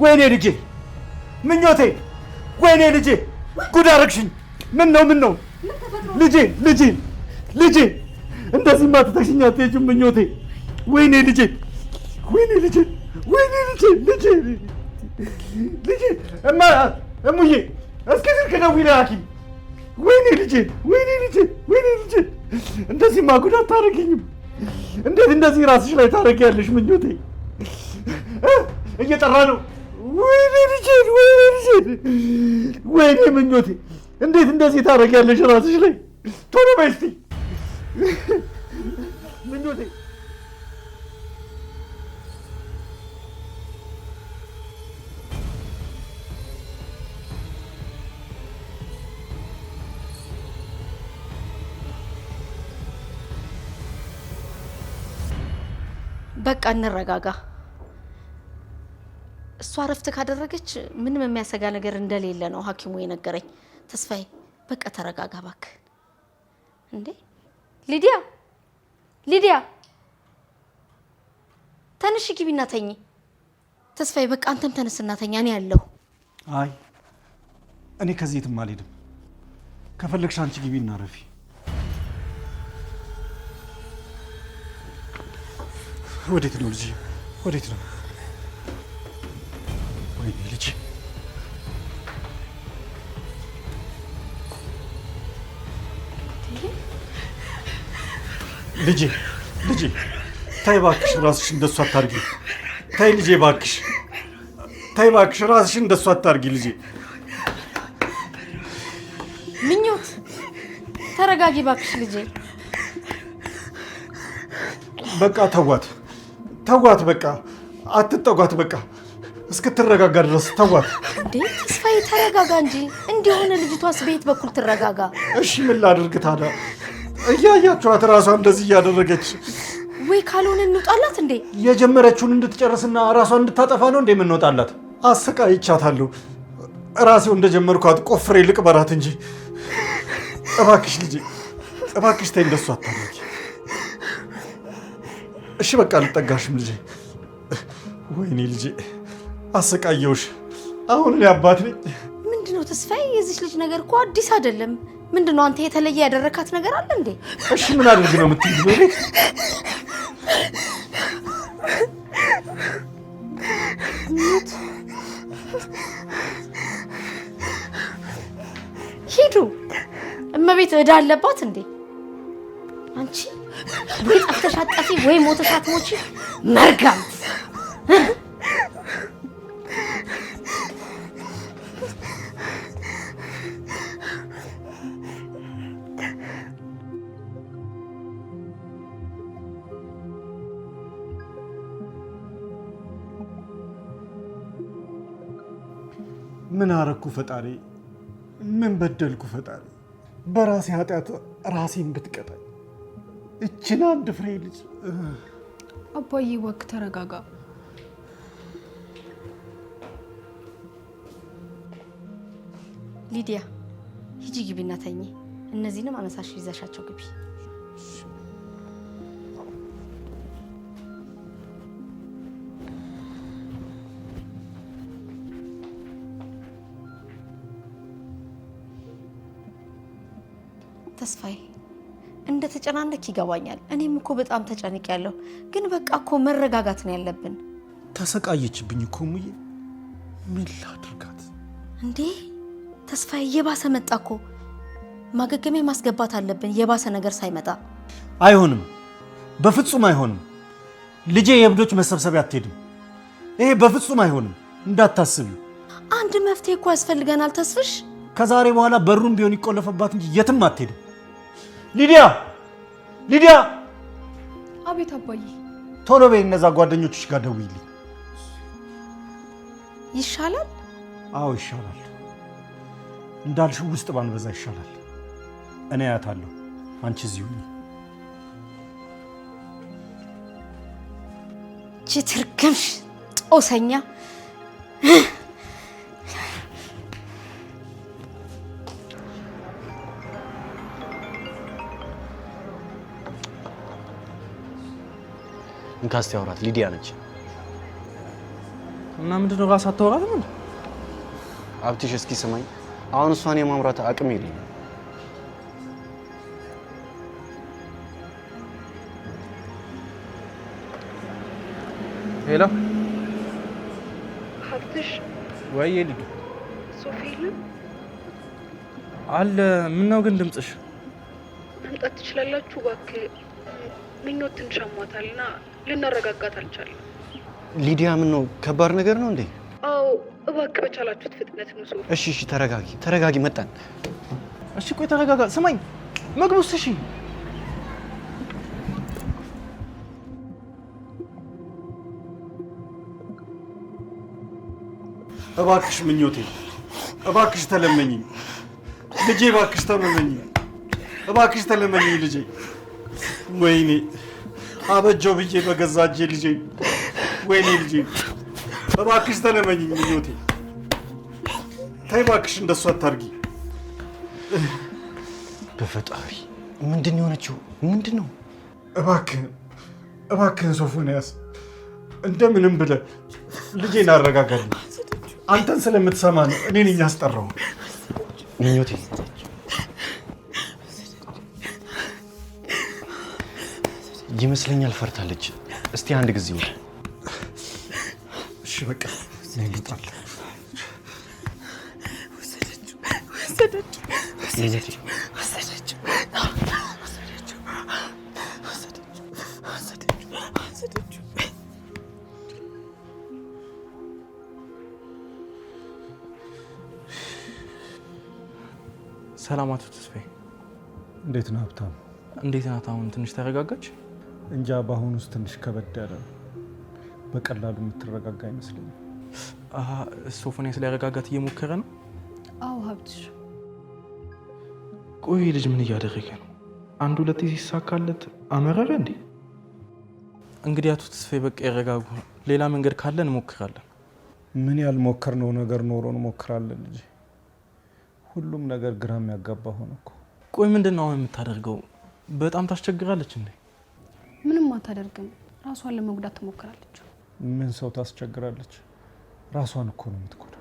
ወይኔ ልጄ ምኞቴ ወይኔ ልጄ ጉድ አደረግሽኝ ምን ነው ልጄ እንደዚህማ ትተሽኝ አትሄጂም ምኞቴ ወይኔ ልጄ እሙዬ እስኪ ስልክ ደውዪ ለሐኪም ወይኔ ልጄ እንደዚህማ ጉድ አታደርጊኝም እንዴት እንደዚህ ራስሽ ላይ ታደርጊያለሽ ምኞቴ እየጠራ ነው ወይኔ ልጄ ወይኔ ምኞቴ እንዴት እንደዚህ ታደርጊያለሽ ራስሽ ላይ ቶሎ በይ እስኪ ምኞቴ በቃ እንረጋጋ እሷ ረፍት ካደረገች ምንም የሚያሰጋ ነገር እንደሌለ ነው ሐኪሙ የነገረኝ ተስፋዬ በቃ ተረጋጋ እባክህ እንዴ ሊዲያ ተነሽ ግቢና ተኚ ተስፋዬ በቃ አንተም ተነስና ተኛ እኔ ያለሁ አይ እኔ ከዚህ የትም አልሄድም ከፈለግሽ አንቺ ግቢና ረፊ ወዴት ነው ልጄ ወዴት ነው ወይኔ ልጄ ታይ እባክሽ ራስሽን እንደሱ አታርጊ ታይ ልጄ እባክሽ ታይ እባክሽ ራስሽን እንደሱ አታርጊ ልጄ ምኞት ተረጋጊ እባክሽ ልጄ በቃ ተዋት በቃ አትጠጓት በቃ እስክትረጋጋ ድረስ ተዋት እንዴ ተስፋዬ ተረጋጋ እንጂ እንዲሆነ ልጅቷስ ቤት በኩል ትረጋጋ እሺ ምን ላድርግ ታዲያ እያያችኋት ራሷ እንደዚህ እያደረገች ወይ ካልሆነ እንውጣላት እንዴ የጀመረችውን እንድትጨርስና ራሷን እንድታጠፋ ነው እንዴ የምንወጣላት አሰቃይቻታለሁ ራሴው እንደጀመርኳት ቆፍሬ ልቅበራት እንጂ እባክሽ ልጄ እባክሽ ተይ እንደሱ አታድርጊ እሺ በቃ ልጠጋሽም ልጄ ወይኔ ልጄ አሰቃየውሽ አሁን እኔ አባት ነኝ ምንድነው ተስፋዬ የዚህ ልጅ ነገር እኮ አዲስ አይደለም ምንድነው አንተ የተለየ ያደረካት ነገር አለ እንዴ እሺ ምን አድርግ ነው የምትይው ቤት ሂዱ እመቤት እዳ አለባት እንዴ አንቺ ወይ ጠፍተሽ አትጠፊ ወይ ሞተሽ አትሞቺ መርጋም ምን አረኩ ፈጣሪ ምን በደልኩ ፈጣሪ በራሴ ኃጢአት ራሴን ብትቀጣኝ እቺን አንድ ፍሬ ልጅ አባዬ ወክ ተረጋጋ ሊዲያ ሂጂ ግቢና ተኚ እነዚህንም አነሳሽ ይዘሻቸው ግቢ ተስፋዬ እንደ ተጨናነክ ይገባኛል እኔም እኮ በጣም ተጨንቄያለሁ ግን በቃ እኮ መረጋጋት ነው ያለብን ተሰቃየችብኝ እኮ ሙዬ ምን ላድርጋት እንዴ ተስፋዬ የባሰ መጣ እኮ ማገገሚያ ማስገባት አለብን የባሰ ነገር ሳይመጣ አይሆንም በፍጹም አይሆንም ልጄ የእብዶች መሰብሰቢያ አትሄድም ይሄ በፍጹም አይሆንም እንዳታስቢ አንድ መፍትሄ እኮ ያስፈልገናል ተስፍሽ ከዛሬ በኋላ በሩን ቢሆን ይቆለፈባት እንጂ የትም አትሄድም ሊዲያ አቤት አባዬ ቶሎ በይ እነዛ ጓደኞችሽ ጋር ደውይልኝ ይሻላል አዎ ይሻላል እንዳልሽው ውስጥ ባንበዛ ይሻላል እኔ አያታለሁ አንቺ እዚሁ ችትርገምሽ ጦሰኛ እንካስቲ አውራት ሊዲያ ነች እና ምንድነው ራስ አታወራትም እንዴ? አብትሽ እስኪ ስማኝ፣ አሁን እሷን የማምራት አቅም የለኝም። ሄሎ ሀብትሽ ወይ ልጅ ሶፊ የለም አለ። ምነው ግን ድምፅሽ? መምጣት ትችላላችሁ? እባክህ ምኞት ትንሽ አሟታልና ልናረጋጋት አልቻለም። ሊዲያ ምን ነው ከባድ ነገር ነው እንዴ? አዎ እባክህ በቻላችሁት ፍጥነት ነው ሶፊ። እሺ ተረጋጊ መጣን። እሺ ቆይ ተረጋጋ። ስማኝ መግቡስ። እሺ እባክሽ ምኞቴ፣ እባክሽ ተለመኝኝ ልጄ፣ እባክሽ ተለመኝኝ፣ እባክሽ ተለመኝኝ ልጄ። ወይኔ አበጀው ብዬ በገዛ እጄ ልጄ፣ ወይኔ ልጄ፣ እባክሽ ተለመኝኝ ምኞቴ። ተይ እባክሽ እንደሱ አታርጊ። በፈጣሪ ምንድን ነው የሆነችው? ምንድን ነው? እባክህን ሶፎንያስ እንደምንም ብለህ ልጄን አረጋጋልኝ። አንተን ስለምትሰማ ነው እኔ ነኝ ያስጠራው። ምኞቴ ይመስለኛል ፈርታለች። እስቲ አንድ ጊዜ ወደ እሺ በቃ ነይልጣል። ሰላም አቶ ተስፋዬ። እንዴት ነህ ሀብታም? እንዴት ናት አሁን? ትንሽ ተረጋጋች? እንጃ በአሁኑ ውስጥ ትንሽ ከበድ ያለ ነው። በቀላሉ የምትረጋጋ አይመስለኝም። ሶፎንያስ ሊያረጋጋት እየሞከረ ነው? አዎ ሀብትሽ። ቆይ ልጅ ምን እያደረገ ነው? አንድ ሁለቴ ሲሳካለት አመረረ እንዴ? እንግዲህ አቶ ተስፋዬ በቃ ይረጋጉ። ሌላ መንገድ ካለ እንሞክራለን። ምን ያልሞከርነው ነገር ኖሮ እንሞክራለን ልጄ። ሁሉም ነገር ግራ የሚያጋባ ሆነ እኮ። ቆይ ምንድን ነው አሁን የምታደርገው? በጣም ታስቸግራለች እንዴ? ምንም አታደርግም። ራሷን ለመጉዳት ትሞክራለች። ምን ሰው ታስቸግራለች? ራሷን እኮ ነው የምትጎዳው።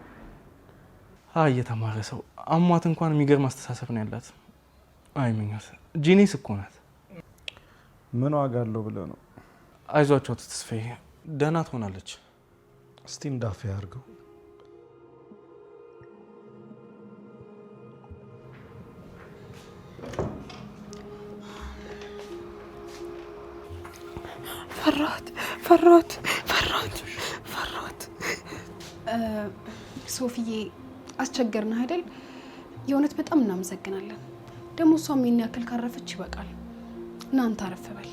የተማረ ሰው አሟት እንኳን የሚገርም አስተሳሰብ ነው ያላት። አይ ምኞት ጂኒስ እኮ ናት። ምን ዋጋ አለው ብለህ ነው? አይዟቸው አቶ ተስፋዬ ደህና ትሆናለች። እስቲ እንዳፍ ያርገው። ፈራሁት። ሶፊዬ አስቸገርን አይደል? የእውነት በጣም እናመሰግናለን። ደግሞ እሷም ይህን ያክል ካረፈች ይበቃል። እናንተ አረፍ በል።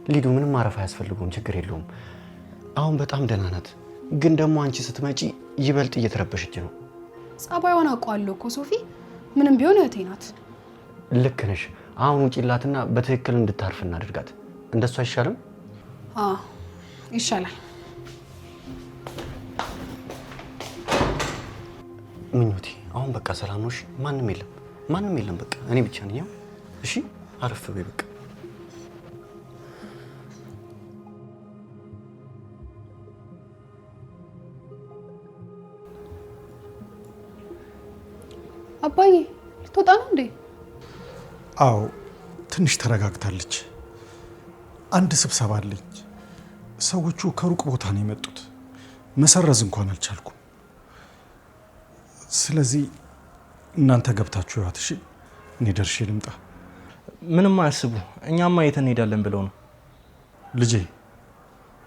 ሊዱ ምንም ማረፍ አያስፈልገውም፣ ችግር የለውም። አሁን በጣም ደህና ናት። ግን ደግሞ አንቺ ስትመጪ ይበልጥ እየተረበሸች ነው። ጸባይዋን አውቀዋለሁ እኮ ሶፊ። ምንም ቢሆን እህቴ ናት። ልክ ነሽ። አሁን ውጪላትና በትክክል እንድታርፍ እናድርጋት። እንደሱ አይሻልም? ይሻላል። ምኞቴ አሁን በቃ ሰላም ነው? እሺ? ማንም የለም። በቃ እኔ ብቻ ነኝ። እሺ አረፍ በይ በቃ። አባዬ ልትወጣ ነው እንዴ? አዎ ትንሽ ተረጋግታለች። አንድ ስብሰባ አለኝ። ሰዎቹ ከሩቅ ቦታ ነው የመጡት። መሰረዝ እንኳን አልቻልኩም። ስለዚህ እናንተ ገብታችሁ ያት። እሺ እኔ ደርሼ ልምጣ። ምንም አያስቡ። እኛማ የት እንሄዳለን ብለው ነው። ልጄ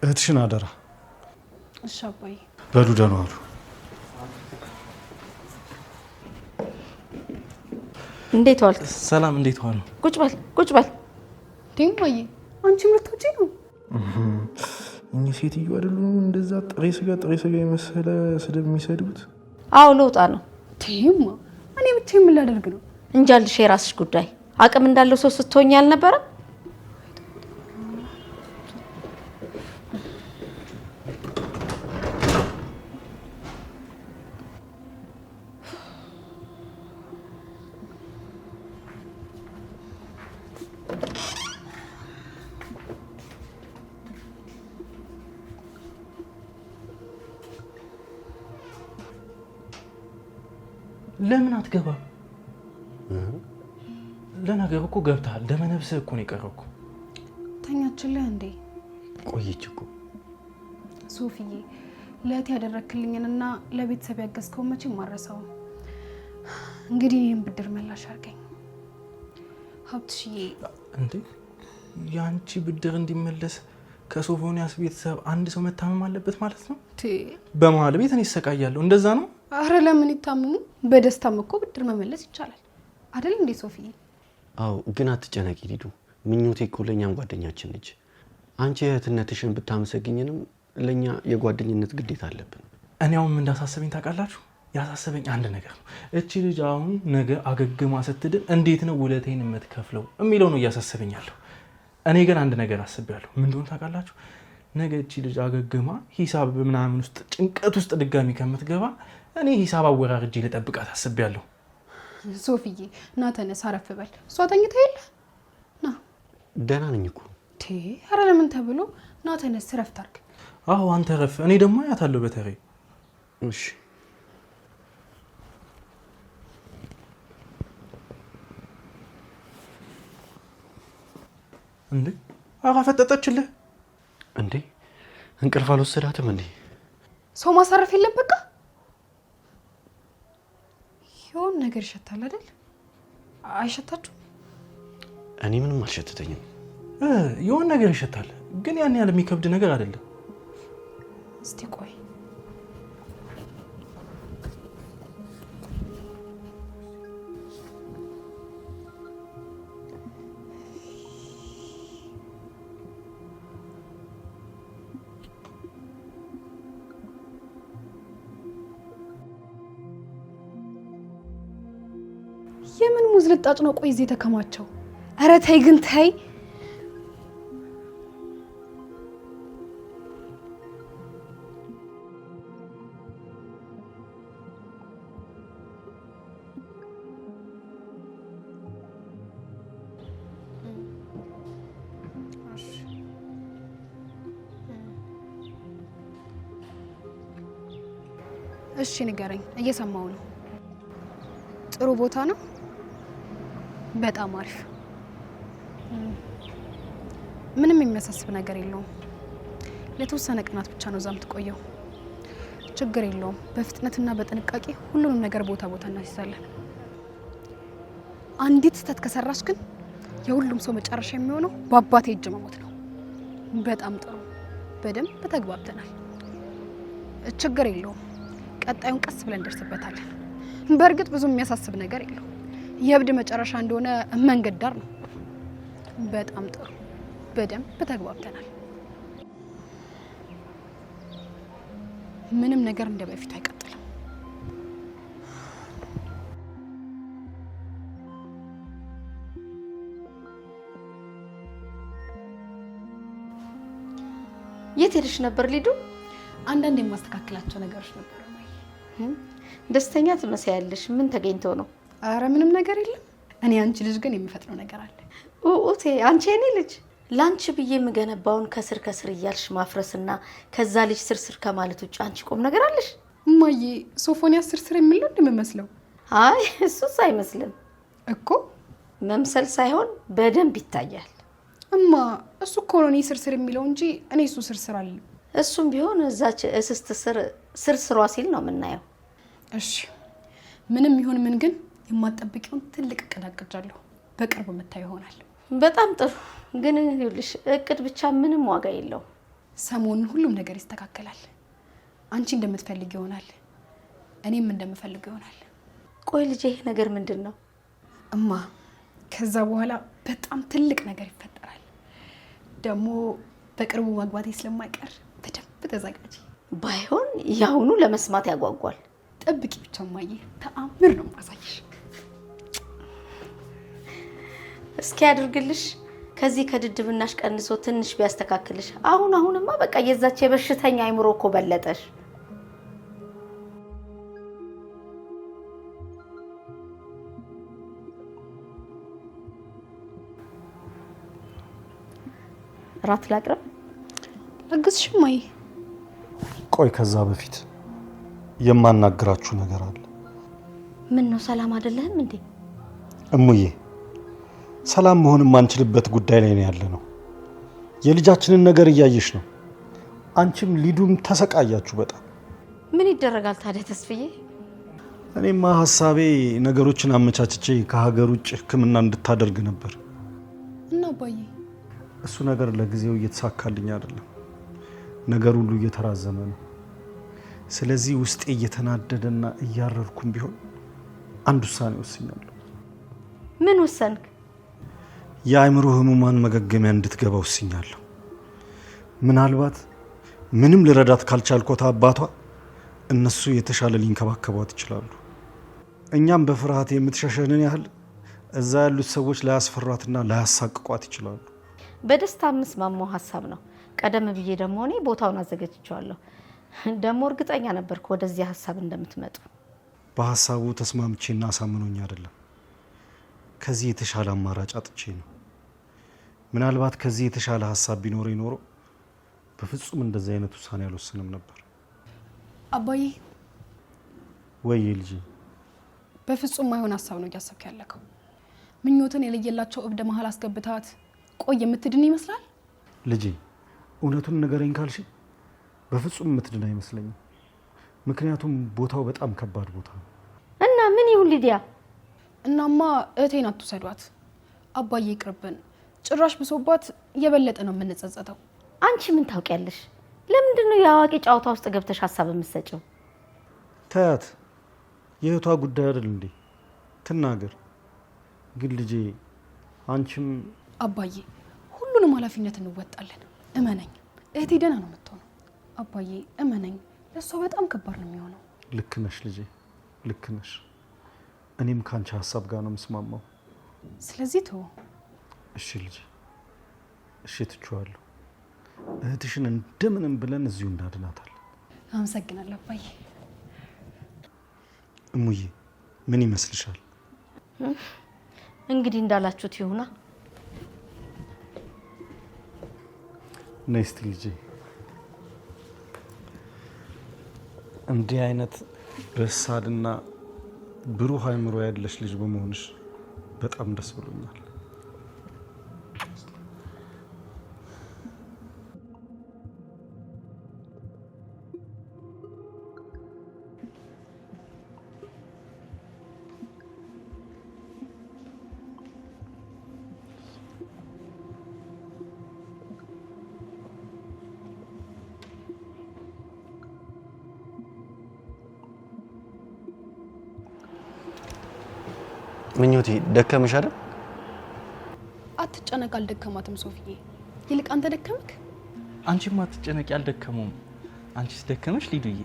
እህትሽን አደራ። እሺ አባዬ። በሉ ደህና ዋሉ። እንዴት ዋልክ? ሰላም እንዴት ዋሉ? ቁጭ በል። ዴማዬ አንቺ ምርቶቼ ነው። እኚህ ሴትዮ አይደሉም እንደዛ ጥሬ ስጋ የመሰለ ስድብ የሚሰድቡት? አዎ ልውጣ ነው። ዴማ እኔ ብቻ ምን ላደርግ ነው? እንጃልሽ፣ የራስሽ ጉዳይ። አቅም እንዳለው ሰው ስትሆኝ አልነበረ? ለምን አትገባም? ለነገሩ እኮ ገብተሃል። ደመ ነፍስህ እኮ ነው የቀረው እኮ። ተኛችልህ እንዴ? ቆየች እኮ ሶፊዬ፣ ለእህቴ ያደረክልኝንና ለቤተሰብ ያገዝከው መቼም ማረሳው። እንግዲህ ይህን ብድር መላሽ አድርገኝ ሀብትሽዬ። እንዴ ያንቺ ብድር እንዲመለስ ከሶፎንያስ ቤተሰብ አንድ ሰው መታመም አለበት ማለት ነው? በመሀል ቤት እኔ እሰቃያለሁ። እንደዛ ነው? አረ ለምን ይታመሙ? በደስታም እኮ ብድር መመለስ ይቻላል አይደል እንዴ ሶፊዬ? አዎ፣ ግን አትጨነቂ ሊዱ። ምኞቴ እኮ ለእኛም ጓደኛችን ነች። አንቺ እህትነትሽን ብታመሰግኝንም ለእኛ የጓደኝነት ግዴታ አለብን። እኔ አሁን ምን እንዳሳሰበኝ ታውቃላችሁ? ያሳሰበኝ አንድ ነገር ነው። እቺ ልጅ አሁን ነገ አገግማ ስትድን እንዴት ነው ውለቴን የምትከፍለው የሚለው ነው እያሳሰበኛለሁ። እኔ ግን አንድ ነገር አስቤያለሁ። ምን እንደሆነ ታውቃላችሁ? ነገ እቺ ልጅ አገግማ ሂሳብ ምናምን ውስጥ ጭንቀት ውስጥ ድጋሚ ከምትገባ እኔ ሂሳብ አወራርጄ ልጠብቃት አስቤያለሁ። ሶፊዬ ና ተነስ፣ አረፍ በል። እሷ ተኝታ የለ ና። ደህና ነኝ እኮ። ኧረ ለምን ተብሎ ና ተነስ፣ ረፍት አድርግ። አዎ አንተ ረፍ፣ እኔ ደግሞ አያታለሁ በተሬ። እሺ እንዴ አፈጠጠችልህ እንዴ? እንቅልፍ አልወሰዳትም እንዴ? ሰው ማሳረፍ የለም በቃ። የሆነ ነገር ይሸታል አይደል? አይሸታችሁ? እኔ ምንም አልሸተተኝም። የሆነ ነገር ይሸታል፣ ግን ያን ያህል የሚከብድ ነገር አይደለም። እስቲ ቆይ የምን ሙዝ ልጣጭ ነው? ቆይ እዚህ ተከማቸው። አረ ተይ ግን ተይ። እሺ ንገረኝ፣ እየሰማው ነው። ጥሩ ቦታ ነው? በጣም አሪፍ። ምንም የሚያሳስብ ነገር የለውም። ለተወሰነ ቀናት ብቻ ነው እዛም ትቆየው። ችግር የለውም። በፍጥነትና በጥንቃቄ ሁሉንም ነገር ቦታ ቦታ እናስይዛለን። አንዲት ስህተት ከሰራሽ ግን የሁሉም ሰው መጨረሻ የሚሆነው በአባቴ እጅ መሞት ነው። በጣም ጥሩ። በደንብ ተግባብተናል። ችግር የለውም። ቀጣዩን ቀስ ብለን እንደርስበታለን። በእርግጥ ብዙ የሚያሳስብ ነገር የለው። የእብድ መጨረሻ እንደሆነ መንገድ ዳር ነው። በጣም ጥሩ። በደንብ ተግባብተናል። ምንም ነገር እንደ በፊቱ አይቀጥልም። የት ሄድሽ ነበር ሊዱ? አንዳንድ የማስተካከላቸው ነገሮች ነበሩ። ደስተኛ ትመስያለሽ። ምን ተገኝቶ ነው? አረ ምንም ነገር የለም። እኔ አንቺ ልጅ ግን የሚፈጥነው ነገር አለ። ኡኡቴ አንቺ እኔ ልጅ ላንቺ ብዬ የምገነባውን ከስር ከስር እያልሽ ማፍረስና ከዛ ልጅ ስርስር ከማለት ውጭ አንቺ ቆም ነገር አለሽ? እማዬ ሶፎንያስ ስርስር የሚለው እንደምመስለው? አይ እሱስ አይመስልም እኮ። መምሰል ሳይሆን በደንብ ይታያል። እማ እሱ እኮ ነው እኔ ስርስር የሚለው እንጂ እኔ እሱ ስርስር አለ። እሱም ቢሆን እዛች እስስት ስርስሯ ሲል ነው የምናየው። እሺ ምንም ይሁን ምን ግን የማጠብቂውን ትልቅ እቅድ አቅጃለሁ። በቅርብ የምታየው ይሆናል። በጣም ጥሩ። ግን ይኸውልሽ እቅድ ብቻ ምንም ዋጋ የለው። ሰሞኑን ሁሉም ነገር ይስተካከላል። አንቺ እንደምትፈልግ ይሆናል፣ እኔም እንደምፈልግ ይሆናል። ቆይ ልጄ ይሄ ነገር ምንድን ነው? እማ ከዛ በኋላ በጣም ትልቅ ነገር ይፈጠራል። ደግሞ በቅርቡ ማግባቴ ስለማይቀር በደንብ ተዘጋጂ። ባይሆን ያሁኑ ለመስማት ያጓጓል። ጠብቂ ብቻ እማዬ፣ ተአምር ነው ማሳየሽ። እስኪ ያድርግልሽ። ከዚህ ከድድብናሽ ቀንሶ ትንሽ ቢያስተካክልሽ። አሁንማ በቃ የዛች የበሽተኛ አይምሮ እኮ በለጠሽ። ራት ላቅርብ? አግዝሽ እማዬ? ቆይ ከዛ በፊት የማናግራችሁ ነገር አለ። ምን ነው ሰላም አይደለህም እንዴ? እሙዬ ሰላም መሆን የማንችልበት ጉዳይ ላይ ነው ያለ ነው። የልጃችንን ነገር እያየሽ ነው። አንቺም ሊዱም ተሰቃያችሁ በጣም። ምን ይደረጋል ታዲያ ተስፍዬ? እኔማ ሀሳቤ ነገሮችን አመቻችቼ ከሀገር ውጭ ሕክምና እንድታደርግ ነበር። እና አባዬ እሱ ነገር ለጊዜው እየተሳካልኝ አይደለም። ነገር ሁሉ እየተራዘመ ነው። ስለዚህ ውስጤ እየተናደደና እያረርኩም ቢሆን አንድ ውሳኔ ወስኛለሁ። ምን ወሰንክ? የአእምሮ ህሙማን መገገሚያ እንድትገባ ወስኛለሁ። ምናልባት ምንም ልረዳት ካልቻልኩት አባቷ እነሱ የተሻለ ሊንከባከቧት ይችላሉ። እኛም በፍርሃት የምትሸሸንን ያህል እዛ ያሉት ሰዎች ላያስፈሯትና ላያሳቅቋት ይችላሉ። በደስታ የምስማማው ሀሳብ ነው። ቀደም ብዬ ደግሞ እኔ ቦታውን አዘጋጅቼዋለሁ። ደግሞ እርግጠኛ ነበርኩ ወደዚህ ሀሳብ እንደምትመጡ። በሀሳቡ ተስማምቼና አሳምኖኝ አይደለም፣ ከዚህ የተሻለ አማራጭ አጥቼ ነው። ምናልባት ከዚህ የተሻለ ሀሳብ ቢኖረኝ ኖሮ በፍጹም እንደዚህ አይነት ውሳኔ አልወስንም ነበር። አባዬ ወይ ልጅ፣ በፍጹም ማይሆን ሀሳብ ነው እያሰብክ ያለከው። ምኞትን የለየላቸው እብደ መሀል አስገብታት ቆይ የምትድን ይመስላል። ልጄ እውነቱን ንገረኝ ካልሽ በፍጹም የምትድን አይመስለኝም። ምክንያቱም ቦታው በጣም ከባድ ቦታ ነው። እና ምን ይሁን ሊዲያ? እናማ እህቴን አትውሰዷት። አባዬ ይቅርብን። ጭራሽ ብሶባት የበለጠ ነው የምንጸጸተው። አንቺ ምን ታውቂያለሽ? ለምንድን ነው የአዋቂ ጨዋታ ውስጥ ገብተሽ ሀሳብ የምትሰጪው? ታያት፣ የእህቷ ጉዳይ አይደል እንዴ? ትናገር። ግን ልጄ አንቺም አባዬ ሁሉንም ኃላፊነት እንወጣለን። እመነኝ፣ እህቴ ደህና ነው የምትሆነው። አባዬ እመነኝ፣ ለእሷ በጣም ከባድ ነው የሚሆነው። ልክ ነሽ ልጄ፣ ልክ ነሽ። እኔም ከአንቺ ሀሳብ ጋር ነው የምስማማው። ስለዚህ ተወው። እሺ ልጄ፣ እሺ ትችዋለሁ። እህትሽን እንደምንም ብለን እዚሁ እናድናታለን። አመሰግናለሁ አባዬ። እሙዬ ምን ይመስልሻል? እንግዲህ እንዳላችሁት ይሁና። ነይ እስቲ ልጄ። እንዲህ አይነት በሳልና ብሩህ አእምሮ ያለሽ ልጅ በመሆንሽ በጣም ደስ ብሎኛል። ምኞቴ ደከመሽ አይደል? አትጨነቅ፣ አልደከማትም ሶፊዬ። ይልቅ አንተ ደከመክ? አንቺማ አትጨነቂ፣ አልደከመውም። አንቺስ ደከመሽ ሊዱዬ?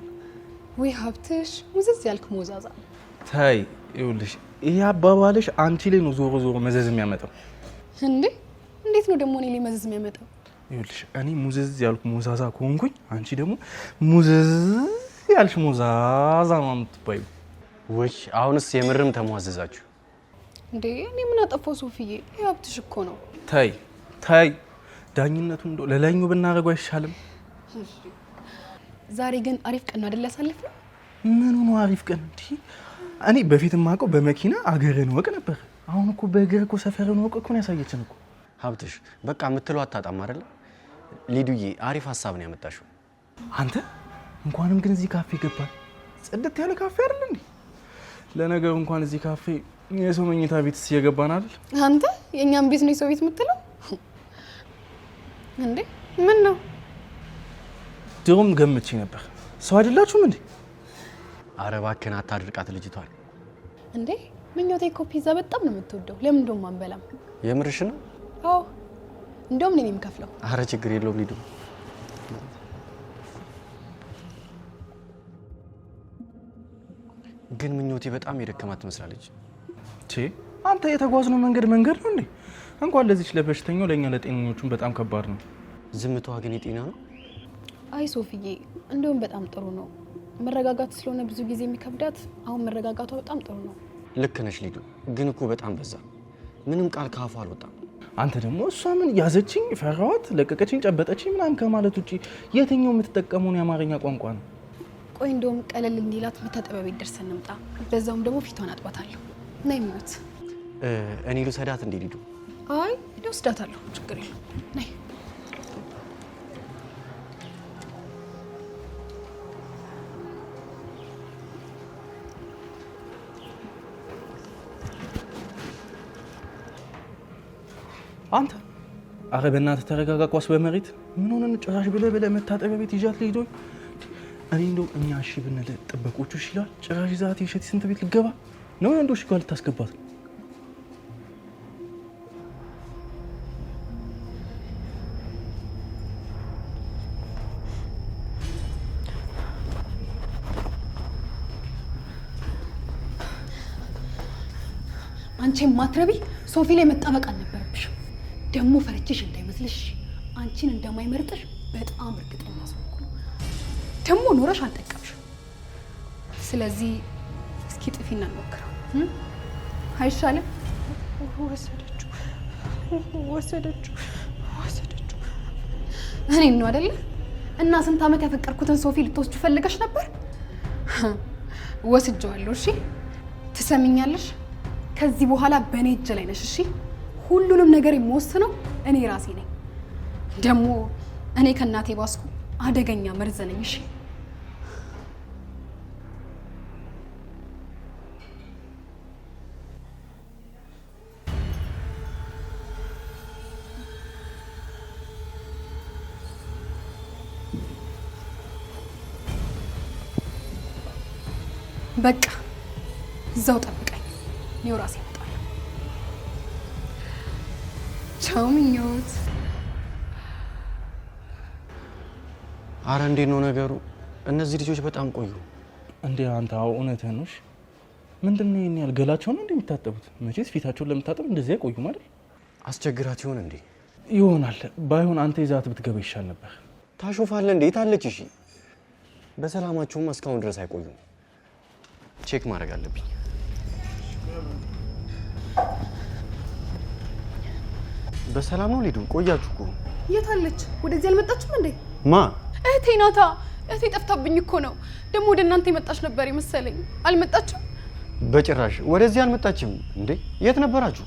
ወይ ሀብትሽ ሙዝዝ ያልክ ሞዛዛ። ታይ ይኸውልሽ፣ ይሄ አባባልሽ አንቺ ላይ ነው ዞሮ ዞሮ መዘዝ የሚያመጣው። እንዴ እንዴት ነው ደግሞ እኔ ላይ መዘዝ የሚያመጣው? ይኸውልሽ እኔ ሙዝዝ ያልኩ ሞዛዛ ከሆንኩኝ አንቺ ደግሞ ሙዝዝ ያልሽ ሞዛዛ ነው የምትባዩ። ወይ አሁንስ የምርም ተሟዘዛችሁ እንዴ? እኔ ምን አጠፋው ሶፊዬ? ይሄ ሀብትሽ እኮ ነው። ታይ ታይ፣ ዳኝነቱ እንደው ለላይኛው ብናደርገው አይሻልም? ዛሬ ግን አሪፍ ቀን አይደል ያሳለፍነው? ምን ነው አሪፍ ቀን? እንዴ እኔ በፊት የማውቀው በመኪና አገርን ወቅ ነበር። አሁን እኮ በእግር እኮ ሰፈርን ወቅ እኮ ነው ያሳየችን እኮ። ሀብትሽ በቃ የምትለው አታጣም አይደል? ሊዱዬ አሪፍ ሀሳብ ነው ያመጣሽው። አንተ እንኳንም ግን እዚህ ካፌ ገባል። ጽድት ያለ ካፌ አይደል እንዴ? ለነገሩ እንኳን እዚህ ካፌ የሰው መኝታ ቤት እየገባን አይደል? አንተ የኛም ቤት ነው የሰው ቤት የምትለው እንዴ? ምን ነው? ድሮም ገምቼ ነበር። ሰው አይደላችሁም እንዴ? ኧረ እባክህን አታድርቃት ልጅቷን። እንዴ ምኞቴ እኮ ፒዛ በጣም ነው የምትወደው። ለምን እንደውም አንበላም? የምርሽ ነው? አዎ እንደውም እኔ ነኝ የምከፍለው። ኧረ ችግር የለውም ሊዱ። ግን ምኞቴ በጣም የደከማት ትመስላለች። አንተ የተጓዝነው መንገድ ነው እንዴ? እንኳን ለዚች ለበሽተኛው ለእኛ ለጤነኞቹም በጣም ከባድ ነው። ዝምታዋ ግን የጤና ነው? አይ ሶፊዬ እንደውም በጣም ጥሩ ነው። መረጋጋት ስለሆነ ብዙ ጊዜ የሚከብዳት፣ አሁን መረጋጋቷ በጣም ጥሩ ነው። ልክ ነሽ ሊዱ። ግን እኮ በጣም በዛ። ምንም ቃል ካፏ አልወጣም። አንተ ደግሞ እሷ ምን ያዘችኝ፣ ፈራኋት፣ ለቀቀችኝ፣ ጨበጠችኝ ምናምን ከማለት ውጪ የትኛው የምትጠቀመውን የአማርኛ ቋንቋ ነው? ቆይ እንደውም ቀለል እንዲላት መታጠቢያ ቤት ደርሰን እንምጣ። በዛውም ደግሞ ፊቷን አጥባታለሁ። ነይ ምኞት። እኔ ልውሰዳት እንዴ ሊዱ? አይ እኔ ወስዳታለሁ፣ ችግር የለም። ነይ አንተ አረ በእናትህ ተረጋጋ። ኳስ በመሬት ምን ሆነ ነው ጭራሽ ብለህ መታጠቢያ ቤት ይዣት ልሂድ ወይ? እኔ እንደው እኛ እሺ ብንል ጥበቆቹ ይችላል ጭራሽ ይዛት የሸቲ ስንት ቤት ልገባ ነው? እንደው እሺ ጋር ልታስገባት አንቺ ማትረቢ ሶፊ ላይ መጣበቅ አልነበረብሽም። ደግሞ ፈርችሽ እንዳይመስልሽ አንቺን እንደማይመርጥሽ በጣም እርግጠኛ ስለሆንኩ ነው። ደግሞ ኖረሽ አልጠቀምሽም። ስለዚህ እስኪ ጥፊና እንሞክረው አይሻልም? ወሰደችው እኔን ነው አይደለ? እና ስንት ዓመት ያፈቀርኩትን ሶፊ ልትወስጁ ፈልገሽ ነበር? ወስጀዋለሁ። እሺ ትሰሚኛለሽ? ከዚህ በኋላ በእኔ እጅ ላይ ነሽ። እሺ ሁሉንም ነገር የምወስነው እኔ ራሴ ነኝ። ደግሞ እኔ ከእናቴ ባስኩ አደገኛ መርዝ ነኝ። እሺ በቃ እዛው ጠብቀኝ፣ እኔው ራሴ እመጣለሁ። ቻው ምኞት። አረ እንዴት ነው ነገሩ? እነዚህ ልጆች በጣም ቆዩ እንዴ? አንተ አው እውነትህን ነው። ምንድነው ይሄን ያህል ገላቸውን እንደሚታጠቡት? መቼስ ፊታቸውን ለምታጠብ እንደዚህ አይቆዩም አይደል? አስቸግራት ይሆን እንዴ? ይሆናል። ባይሆን አንተ ይዛት ብትገባ ይሻል ነበር። ታሾፋለህ እንዴ? ታለች። እሺ በሰላማቸውም እስካሁን ድረስ አይቆዩም። ቼክ ማድረግ አለብኝ። በሰላም ነው ሊዱ? ቆያችሁ እኮ። የት አለች? ወደዚህ አልመጣችም እንዴ? ማ? እህቴ ናታ። እህቴ ጠፍታብኝ እኮ ነው። ደግሞ ወደ እናንተ የመጣች ነበር የመሰለኝ። አልመጣችም? በጭራሽ ወደዚህ አልመጣችም። እንዴ የት ነበራችሁ?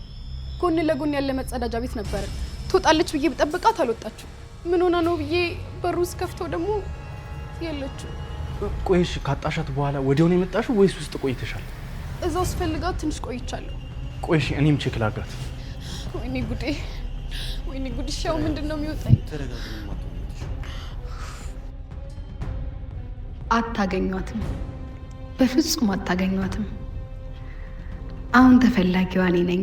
ጎን ለጎን ያለ መጸዳጃ ቤት ነበር። ትወጣለች ብዬ ብጠብቃት አልወጣችም። ምን ሆና ነው ብዬ በሩስ ከፍቶ ደግሞ የለችም። ቆይሽ ካጣሻት በኋላ ወዲያው ነው የመጣሽው ወይስ ውስጥ ቆይተሻል? እዛው ስፈልጋት ትንሽ ቆይቻለሁ። ቆይሽ እኔም ቼክ ላጋት። ወይኔ ጉዴ፣ ወይኔ ጉዴ። ሻው ምንድነው የሚወጣኝ? አታገኟትም፣ በፍጹም አታገኟትም። አሁን ተፈላጊዋ እኔ ነኝ።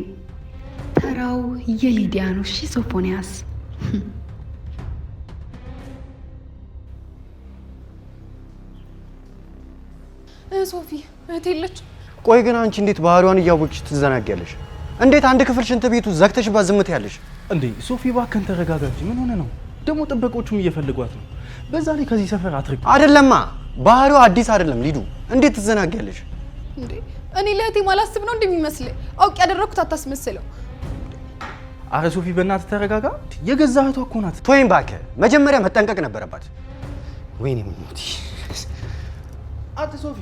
ተራው የሊዲያ ነው። እሺ ሶፎንያስ። ሶፊ እህት የለች። ቆይ ግን አንቺ እንዴት ባህሪዋን እያወቅሽ ትዘናጊያለሽ? እንዴት አንድ ክፍል ሽንት ቤቱ ዘግተሽባት ዝምት ያለሽ? እንዴ ሶፊ እባክህን ተረጋጋ እንጂ ምን ሆነ ነው? ደግሞ ጥበቆቹም እየፈልጓት ነው። በዛ ላይ ከዚህ ሰፈር አትርቅ። አይደለማ ባህሪዋ አዲስ አይደለም ሊዱ። እንዴት ትዘናጊያለሽ? እንዴ እኔ ለእህቴ ማላስብ ነው እንደሚመስል አውቅ ያደረኩት አታስመስለው። አረ ሶፊ በእናትህ ተረጋጋ። የገዛ እህቷ እኮ ናት። ቶይም እባክህ መጀመሪያ መጠንቀቅ ነበረባት። ወይኔ ምኞት አንተ ሶፊ